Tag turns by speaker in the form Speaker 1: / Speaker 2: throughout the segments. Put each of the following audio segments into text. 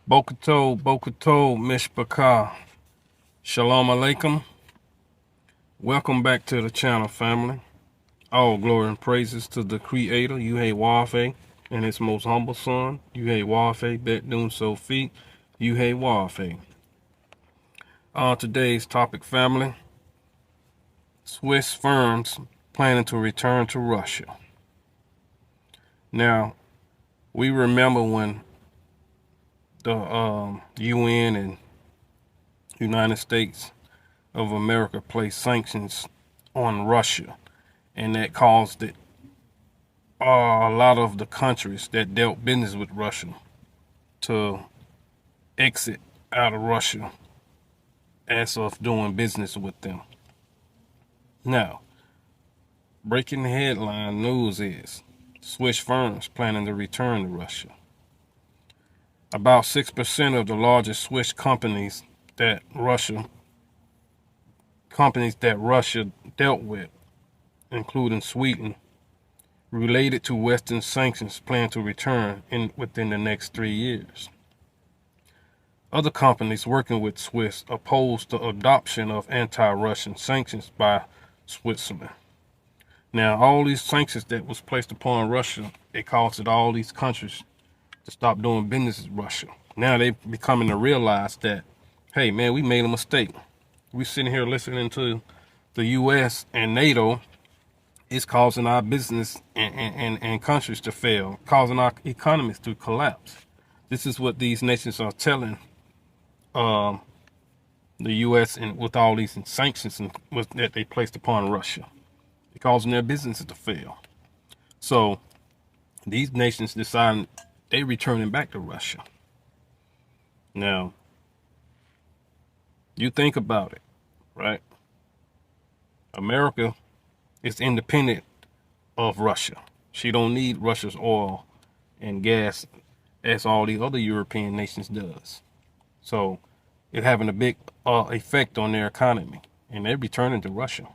Speaker 1: Bokato, Mishpachah. Shalom Alaikum. Welcome back to the channel, family. All glory and praises to the Creator, Yuhei and His most humble Son, Yuhei Wafe, Betdun Sofi, Yuhei Wafe. On today's topic, family, Swiss firms planning to return to Russia. Now, we remember when the UN and United States of America placed sanctions on Russia, and that caused a lot of the countries that dealt business with Russia to exit out of Russia as of doing business with them. Now, breaking headline news is Swiss firms planning to return to Russia. About 6% of the largest Swiss companies that Russia dealt with, including Sweden, related to Western sanctions, plan to return within the next 3 years. Other companies working with Swiss opposed the adoption of anti-Russian sanctions by Switzerland. Now, all these sanctions that was placed upon Russia, it caused all these countries to stop doing business with Russia. Now they becoming to realize that, hey man, we made a mistake. We sitting here listening to the U.S. and NATO. It's causing our business and countries to fail, causing our economies to collapse. This is what these nations are telling the U.S. and with all these sanctions that they placed upon Russia, causing their businesses to fail. So these nations decided they returning back to Russia. Now, you think about it, right? America is independent of Russia. She don't need Russia's oil and gas as all the other European nations does. So it's having a big effect on their economy, and they're returning to Russia.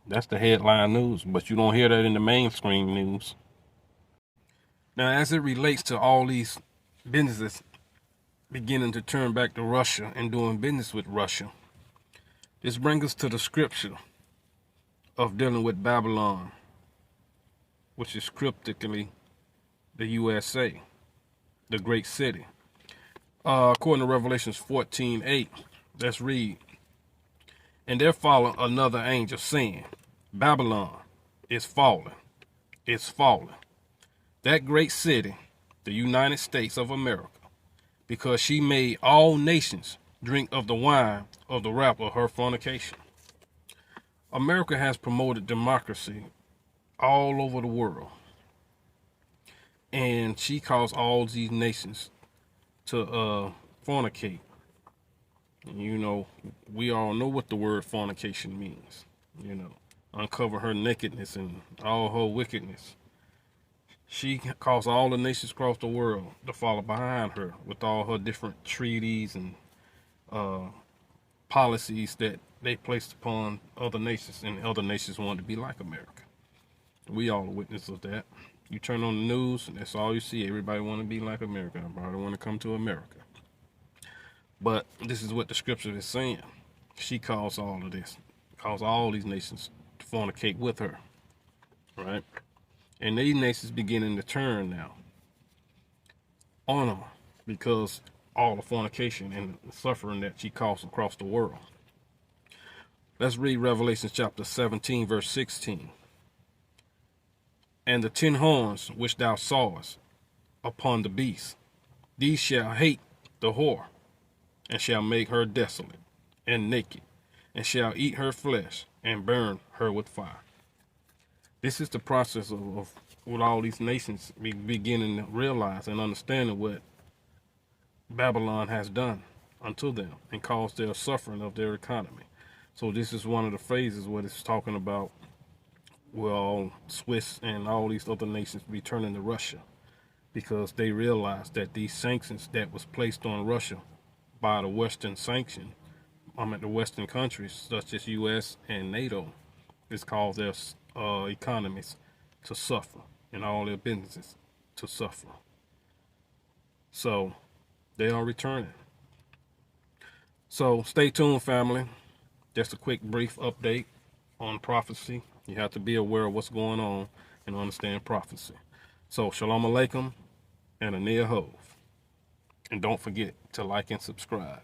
Speaker 1: That's the headline news, but you don't hear that in the mainstream news. Now, as it relates to all these businesses beginning to turn back to Russia and doing business with Russia, this brings us to the scripture of dealing with Babylon, which is cryptically the USA, the great city. According to Revelations 14:8, let's read. And there followed another angel saying, Babylon is fallen, it's fallen, that great city, the United States of America, because she made all nations drink of the wine of the wrath of her fornication. America has promoted democracy all over the world, and she caused all these nations to fornicate. You know, we all know what the word fornication means. You know, uncover her nakedness and all her wickedness. She caused all the nations across the world to follow behind her with all her different treaties and policies that they placed upon other nations, and other nations wanted to be like America. We all are witnesses of that. You turn on the news, and that's all you see. Everybody want to be like America. Everybody want to come to America. But this is what the scripture is saying. She caused all of this, caused all these nations to fornicate with her, right? And these nations beginning to turn now on her because all the fornication and suffering that she caused across the world. Let's read Revelation chapter 17, verse 16. And the 10 horns which thou sawest upon the beast, these shall hate the whore, and shall make her desolate and naked, and shall eat her flesh, and burn her with fire. This is the process of what all these nations beginning to realize and understanding what Babylon has done unto them and caused their suffering of their economy. So this is one of the phases what it's talking about. Well, Swiss and all these other nations returning to Russia because they realized that these sanctions that was placed on Russia by the Western the Western countries such as U.S. and NATO, has caused their economies to suffer and all their businesses to suffer. So They are returning. So stay tuned, family. Just a quick, brief update on prophecy. You have to be aware of what's going on and understand prophecy. So Shalom Aleichem and Aniyah Hove. And don't forget to like and subscribe.